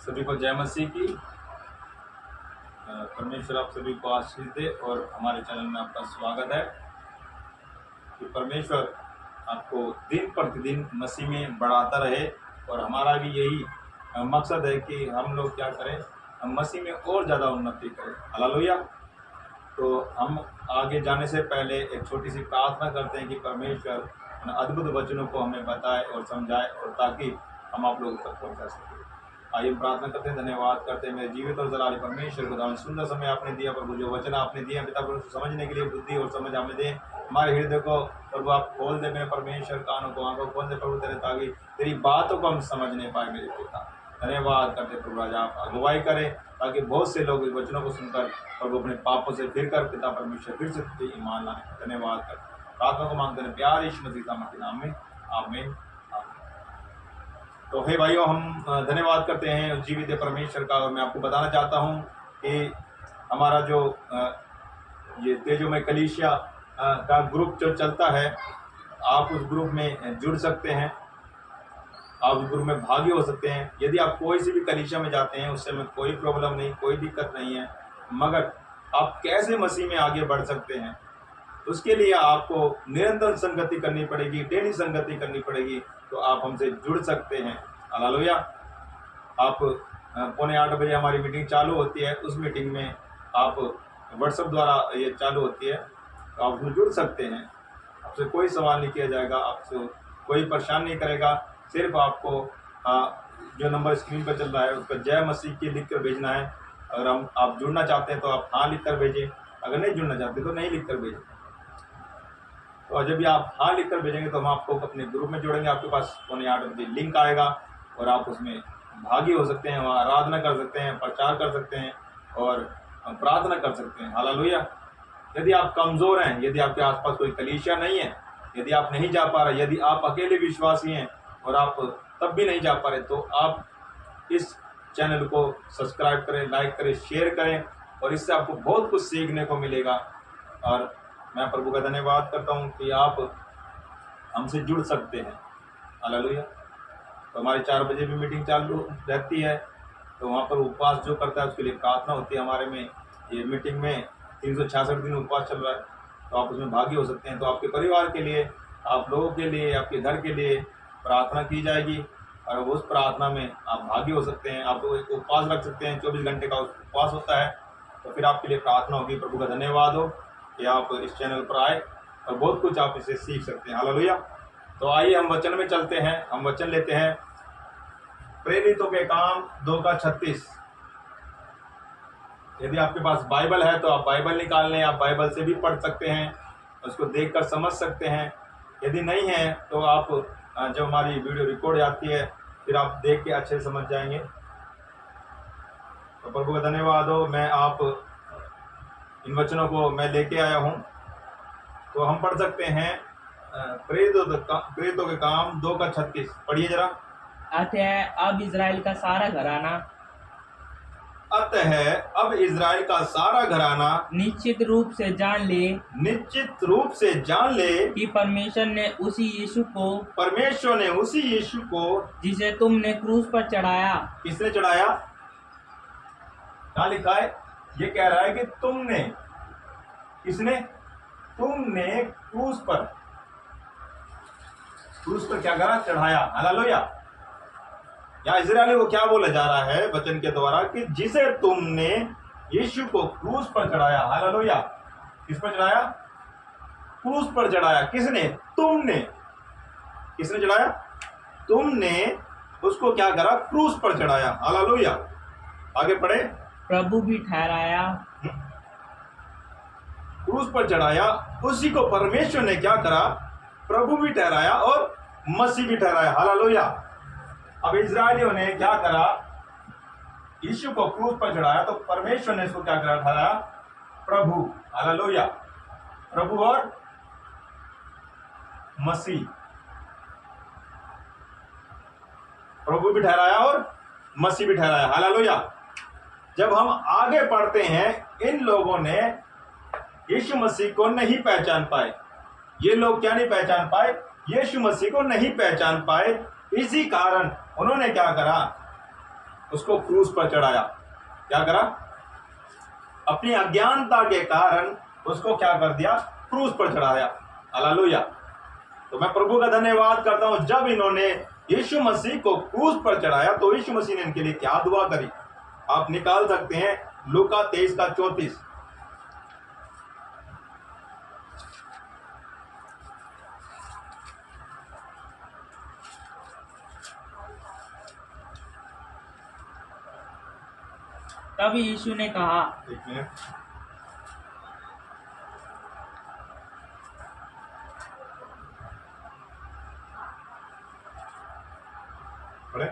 सभी को जय मसीह की। परमेश्वर आप सभी को आशीष दे और हमारे चैनल में आपका स्वागत है कि परमेश्वर आपको दिन प्रतिदिन मसीह में बढ़ाता रहे। और हमारा भी यही मकसद है कि हम लोग क्या करें, हम मसीह में और ज़्यादा उन्नति करें। हालेलुया। तो हम आगे जाने से पहले एक छोटी सी प्रार्थना करते हैं कि परमेश्वर उन अद्भुत वचनों को हमें बताए और समझाए और ताकि हम आप लोगों तक पहुंचा सकें। आइए हम प्रार्थना करते हैं, धन्यवाद करते हैं मेरे जीवित और जलाली परमेश्वर को। सुंदर समय आपने दिया प्रभु, जो वचन आपने दिया पिता प्रभु समझने के लिए बुद्धि और समझ हमें दें। हमारे हृदय को प्रभु आप खोल दे मेरे परमेश्वर, कानों को आंखों खोल दे प्रभु तेरे, ताकि तेरी बातों को हम समझने पाए मेरे पिता। धन्यवाद करते प्रभु, राजा आप अगुवाई करें ताकि बहुत से लोग इस वचनों को सुनकर प्रभु अपने पापों से फिर कर पिता परमेश्वर फिर से ईमान लाए। धन्यवाद कर प्रार्थना को मांगते हैं प्यार यीशु मसीह के नाम में, आमीन। तो हे भाइयों, हम धन्यवाद करते हैं जीवित परमेश्वर का। और मैं आपको बताना चाहता हूं कि हमारा जो ये तेजोमय कलीसिया का ग्रुप जो चलता है, आप उस ग्रुप में जुड़ सकते हैं, आप उस ग्रुप में भागी हो सकते हैं। यदि आप कोई सी भी कलीसिया में जाते हैं उससे में कोई प्रॉब्लम नहीं, कोई दिक्कत नहीं है, मगर आप कैसे मसीह में आगे बढ़ सकते हैं उसके लिए आपको निरंतर संगति करनी पड़ेगी, डेली संगति करनी पड़ेगी। तो आप हमसे जुड़ सकते हैं। हालेलुया। आप 7:45 बजे हमारी मीटिंग चालू होती है, उस मीटिंग में आप व्हाट्सएप द्वारा ये चालू होती है, तो आप उसमें जुड़ सकते हैं। आपसे कोई सवाल नहीं किया जाएगा, आपसे कोई परेशान नहीं करेगा। सिर्फ आपको जो नंबर स्क्रीन पर चल रहा है उस पर जय मसीह की लिख कर भेजना है। अगर आप जुड़ना चाहते हैं तो आप हाँ लिख कर भेजें, अगर नहीं जुड़ना चाहते तो नहीं लिख कर भेजें। तो जब भी आप हाँ लिख कर भेजेंगे तो हम आपको अपने ग्रुप में जोड़ेंगे। आपके पास 7:45 बजे लिंक आएगा और आप उसमें भागी हो सकते हैं, वहाँ आराधना कर सकते हैं, प्रचार कर सकते हैं और प्रार्थना कर सकते हैं। हालेलुया। यदि आप कमज़ोर हैं, यदि आपके आसपास कोई कलीसिया नहीं है, यदि आप नहीं जा पा रहे, यदि आप अकेले विश्वासी हैं और आप तब भी नहीं जा पा रहे, तो आप इस चैनल को सब्सक्राइब करें, लाइक करें, शेयर करें और इससे आपको बहुत कुछ सीखने को मिलेगा। और मैं प्रभु का धन्यवाद करता हूँ कि आप हमसे जुड़ सकते हैं। हालेलुया। तो हमारी 4 बजे भी मीटिंग चालू रहती है, तो वहाँ पर उपवास जो करता है उसके लिए प्रार्थना होती है। हमारे में ये मीटिंग में 366 दिन उपवास चल रहा है, तो आप उसमें भागी हो सकते हैं। तो आपके परिवार के लिए, आप लोगों के लिए, आपके घर के लिए प्रार्थना की जाएगी और उस प्रार्थना में आप भागी हो सकते हैं। आप एक उपवास रख सकते हैं, 24 घंटे का उपवास होता है, तो फिर आपके लिए प्रार्थना होगी। प्रभु का धन्यवाद हो कि आप इस चैनल पर आए और बहुत कुछ आप इसे सीख सकते हैं। हालेलुया। तो आइए हम वचन में चलते हैं। हम वचन लेते हैं प्रेरितों के काम 2:36। यदि आपके पास बाइबल है तो आप बाइबल निकाल लें, आप बाइबल से भी पढ़ सकते हैं, उसको देखकर समझ सकते हैं। यदि नहीं है तो आप जब हमारी वीडियो रिकॉर्ड आती है फिर आप देख के अच्छे से समझ जाएंगे। तो प्रभु का धन्यवाद हो। मैं आप इन वचनों को मैं लेके आया हूँ, तो हम पढ़ सकते हैं प्रेरितों के काम 2:36। पढ़िए जरा। अतः अब इज़राइल का सारा घराना निश्चित रूप से जान ले कि परमेश्वर ने उसी यीशु को जिसे तुमने क्रूस पर चढ़ाया। किसने चढ़ाया? क्या लिखा है? ये कह रहा है कि तुमने, किसने? तुमने क्रूस पर क्या करा? चढ़ाया। हालेलुया। यहाँ इजरायली को क्या बोला जा रहा है वचन के द्वारा कि जिसे तुमने, यीशु को क्रूस पर चढ़ाया। हालेलुया। किस पर चढ़ाया? क्रूस पर चढ़ाया। किसने? तुमने। किसने चढ़ाया? तुमने उसको क्या करा? क्रूस पर चढ़ाया। हालेलुया। आगे पढ़े। प्रभु भी ठहराया। क्रूस पर चढ़ाया, उसी को परमेश्वर ने क्या करा? प्रभु भी ठहराया और मसीह भी ठहराया। हालेलुया। अब इजरायलियों ने क्या करा? यीशु को क्रूस पर चढ़ाया, तो परमेश्वर ने इसको क्या करा? ठहराया प्रभु। हालेलुया। प्रभु और मसीह, प्रभु भी ठहराया और मसीह भी ठहराया। हालेलुया। जब हम आगे पढ़ते हैं, इन लोगों ने यीशु मसीह को नहीं पहचान पाए। ये लोग क्या नहीं पहचान पाए? यीशु मसीह को नहीं पहचान पाए। इसी कारण उन्होंने क्या करा? उसको क्रूस पर चढ़ाया। क्या करा? अपनी अज्ञानता के कारण उसको क्या कर दिया? क्रूस पर चढ़ाया। हालेलुया। तो मैं प्रभु का धन्यवाद करता हूं, जब इन्होंने यीशु मसीह को क्रूस पर चढ़ाया तो यीशु मसीह ने इनके लिए क्या दुआ करी? आप निकाल सकते हैं लूका 23:34। तब यीशु ने कहा, एक मिनट, पढ़े।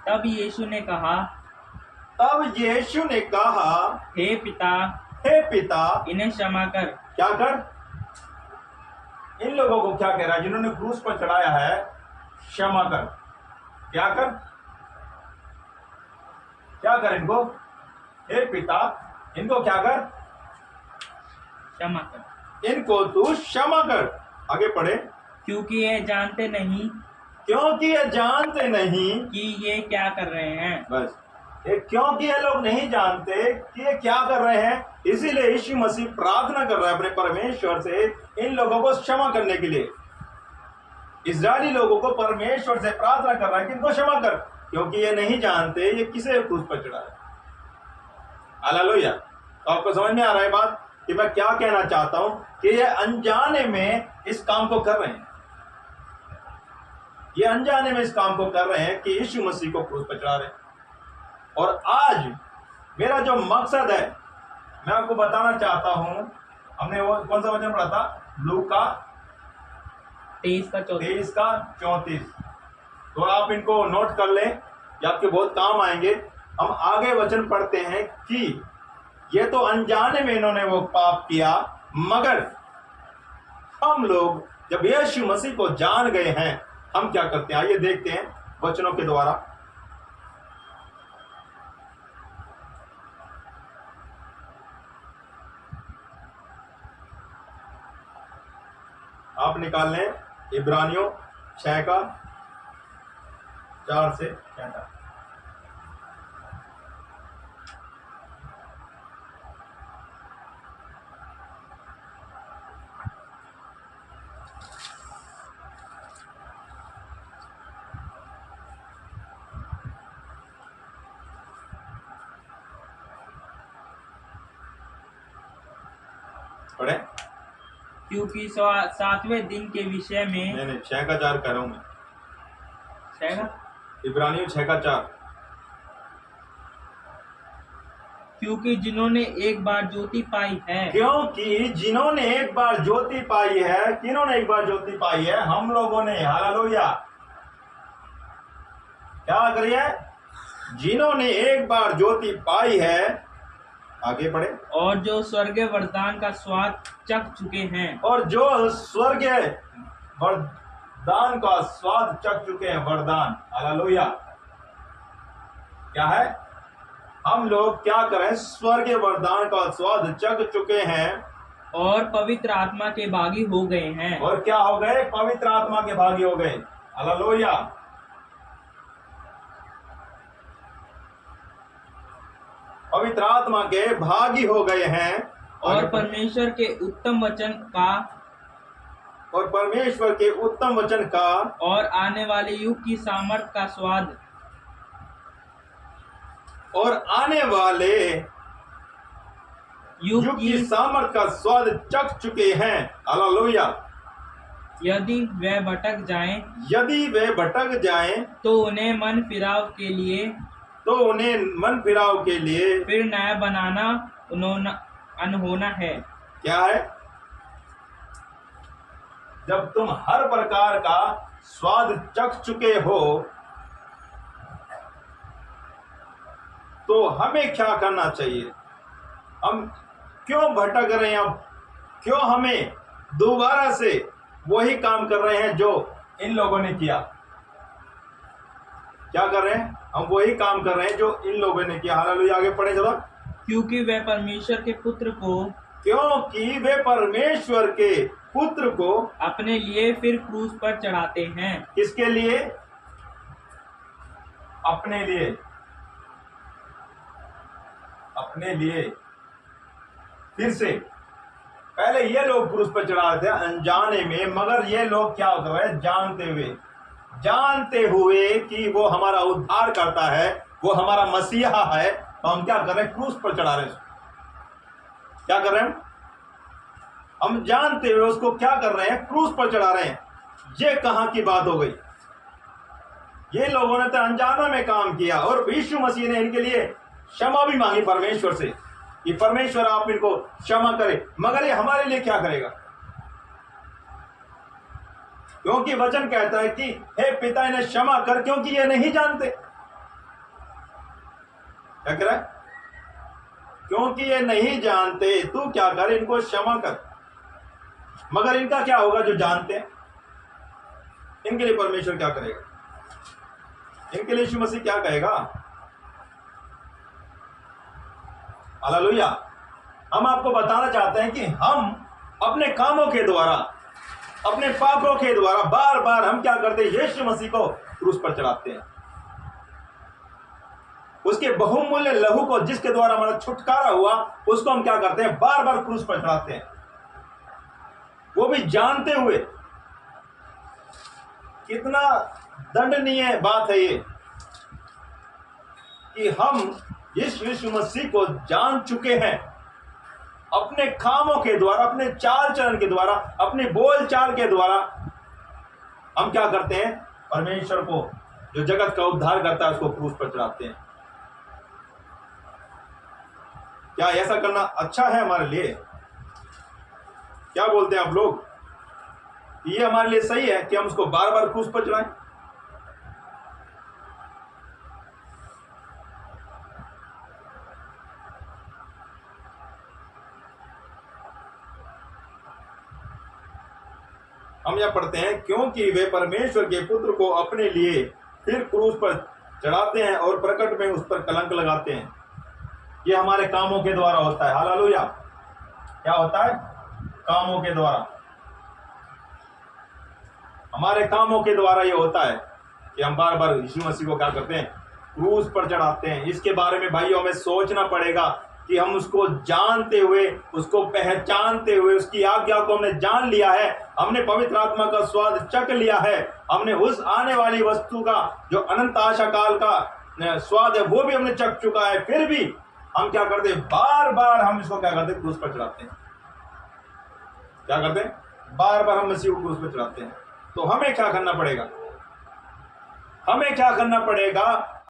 तब यीशु ने कहा, तब यीशु ने कहा, हे पिता, हे पिता, इन्हें क्षमा कर। क्या कर? इन लोगों को क्या कह रहा है जिन्होंने क्रूस पर चढ़ाया है? क्षमा कर। क्या कर? क्या कर इनको? हे पिता, इनको क्या कर? क्षमा कर, इनको तू क्षमा कर। आगे पढ़े। क्योंकि ये जानते नहीं क्योंकि ये जानते नहीं कि ये क्या कर रहे हैं। बस क्योंकि ये लोग नहीं जानते कि ये क्या कर रहे हैं, इसीलिए यीशु मसीह प्रार्थना कर रहा है अपने परमेश्वर से इन लोगों को क्षमा करने के लिए। इस्राएली लोगों को परमेश्वर से प्रार्थना कर रहा है कि इनको क्षमा कर, क्योंकि ये नहीं जानते ये किसे क्रूस पर चढ़ा है। हालेलुया। तो आपको समझ में आ रहा है बात कि मैं क्या कहना चाहता हूं कि ये अनजाने में इस काम को कर रहे हैं। ये अनजाने में इस काम को कर रहे हैं कि यीशु मसीह को क्रूस पर चढ़ा रहे हैं। और आज मेरा जो मकसद है, मैं आपको बताना चाहता हूं, हमने वो कौन सा वचन पढ़ा था? लूका 23:34। तो आप इनको नोट कर लें, ये आपके बहुत काम आएंगे। हम आगे वचन पढ़ते हैं कि ये तो अनजाने में इन्होंने वो पाप किया, मगर हम लोग जब यीशु मसीह को जान गए हैं, हम क्या करते हैं? आइए देखते हैं वचनों के द्वारा। आप निकाल लें इब्रानियों 6:4 से 6। पढ़े। क्योंकि 7वें दिन के विषय में, नहीं 6:4 कर रहा हूं मैं। 6 इब्रानियों 6:4। क्योंकि जिन्होंने एक बार ज्योति पाई है, क्योंकि जिन्होंने एक बार ज्योति पाई है, किन्होंने एक बार ज्योति पाई है? हम लोगों ने। हालेलुया। क्या करिए? जिन्होंने एक बार ज्योति पाई है। आगे पढ़े। और जो स्वर्गीय वरदान का स्वाद चख चुके हैं, और जो स्वर्गीय वरदान का स्वाद चख चुके हैं। वरदान। हालेलुया। क्या है? हम लोग क्या करें? स्वर्गीय वरदान का स्वाद चख चुके हैं और पवित्र आत्मा के भागी हो गए हैं। और क्या हो गए? पवित्र आत्मा के भागी हो गए। हालेलुया। पवित्र आत्मा के भागी हो गए हैं और परमेश्वर के उत्तम वचन का, और परमेश्वर के उत्तम वचन का, और आने वाले युग की सामर्थ का स्वाद, और आने वाले युग की सामर्थ का स्वाद चख चुके हैं। हालेलुया। यदि वे भटक जाएं, यदि वे भटक जाएं, तो उन्हें मन फिराव के लिए, फिर नया बनाना अनहोना है। क्या है? जब तुम हर प्रकार का स्वाद चख चुके हो, तो हमें क्या करना चाहिए? हम क्यों भटक रहे हैं? अब क्यों हमें दोबारा से वही काम कर रहे हैं जो इन लोगों ने किया? क्या कर रहे हैं? हम वही काम कर रहे हैं जो इन लोगों ने किया। हालेलुया। आगे पढ़े जरा। क्योंकि वे परमेश्वर के पुत्र को अपने लिए फिर क्रूस पर चढ़ाते हैं। किसके लिए? अपने लिए। अपने लिए फिर से, पहले ये लोग क्रूस पर चढ़ा रहे थे अनजाने में, मगर ये लोग क्या कर रहे हैं, जानते हुए कि वो हमारा उद्धार करता है, वो हमारा मसीहा है, तो हम क्या कर रहे हैं, क्रूस पर चढ़ा रहे हैं। क्या कर रहे हैं हम जानते हुए उसको क्या कर रहे हैं, क्रूस पर चढ़ा रहे हैं। ये कहां की बात हो गई, ये लोगों ने तो अनजाना में काम किया और यीशु मसीह ने इनके लिए क्षमा भी मांगी परमेश्वर से कि परमेश्वर आप इनको क्षमा करें, मगर ये हमारे लिए क्या करेगा, क्योंकि वचन कहता है कि हे पिता इन्हें क्षमा कर क्योंकि ये नहीं जानते। क्या कह रहा है, क्योंकि ये नहीं जानते, तू क्या कर, इनको क्षमा कर। मगर इनका क्या होगा, जो जानते हैं इनके लिए परमेश्वर क्या करेगा, इनके लिए यीशु मसीह क्या कहेगा। हालेलुया। हम आपको बताना चाहते हैं कि हम अपने कामों के द्वारा, अपने पापों के द्वारा बार बार हम क्या करते हैं, यीशु मसीह को क्रूस पर चढ़ाते हैं। उसके बहुमूल्य लहू को, जिसके द्वारा हमारा छुटकारा हुआ, उसको हम क्या करते हैं, बार बार क्रूस पर चढ़ाते हैं, वो भी जानते हुए। कितना दंडनीय बात है ये कि हम इस यीशु मसीह को जान चुके हैं, अपने कामों के द्वारा, अपने चाल चलन के द्वारा, अपने बोल चाल के द्वारा हम क्या करते हैं, परमेश्वर को जो जगत का उद्धार करता है उसको क्रूस पर चढ़ाते हैं। क्या ऐसा करना अच्छा है हमारे लिए? क्या बोलते हैं आप लोग, ये हमारे लिए सही है कि हम उसको बार बार क्रूस पर चढ़ाएं? हम यह पढ़ते हैं, क्योंकि वे परमेश्वर के पुत्र को अपने लिए फिर क्रूस पर चढ़ाते हैं और प्रकट में उस पर कलंक लगाते हैं। ये हमारे कामों के द्वारा होता है। हालेलुया। क्या होता है, कामों के द्वारा, हमारे कामों के द्वारा ये होता है कि हम बार बार यीशु मसीह को क्या करते हैं, क्रूस पर चढ़ाते हैं। इसके बारे में भाइयों हमें सोचना पड़ेगा कि हम उसको जानते हुए, उसको पहचानते हुए, उसकी आज्ञा को हमने जान लिया है, हमने पवित्र आत्मा का स्वाद चख लिया है, हमने उस आने वाली वस्तु का जो अनंत आशा काल का स्वाद है वो भी हमने चख चुका है, फिर भी हम क्या करते हैं, बार बार हम इसको क्या करते हैं, क्रूस पर चढ़ाते हैं। क्या करते हैं, बार बार हम मसीह को क्रूस पर चढ़ाते हैं। तो हमें क्या करना पड़ेगा, हमें क्या करना पड़ेगा,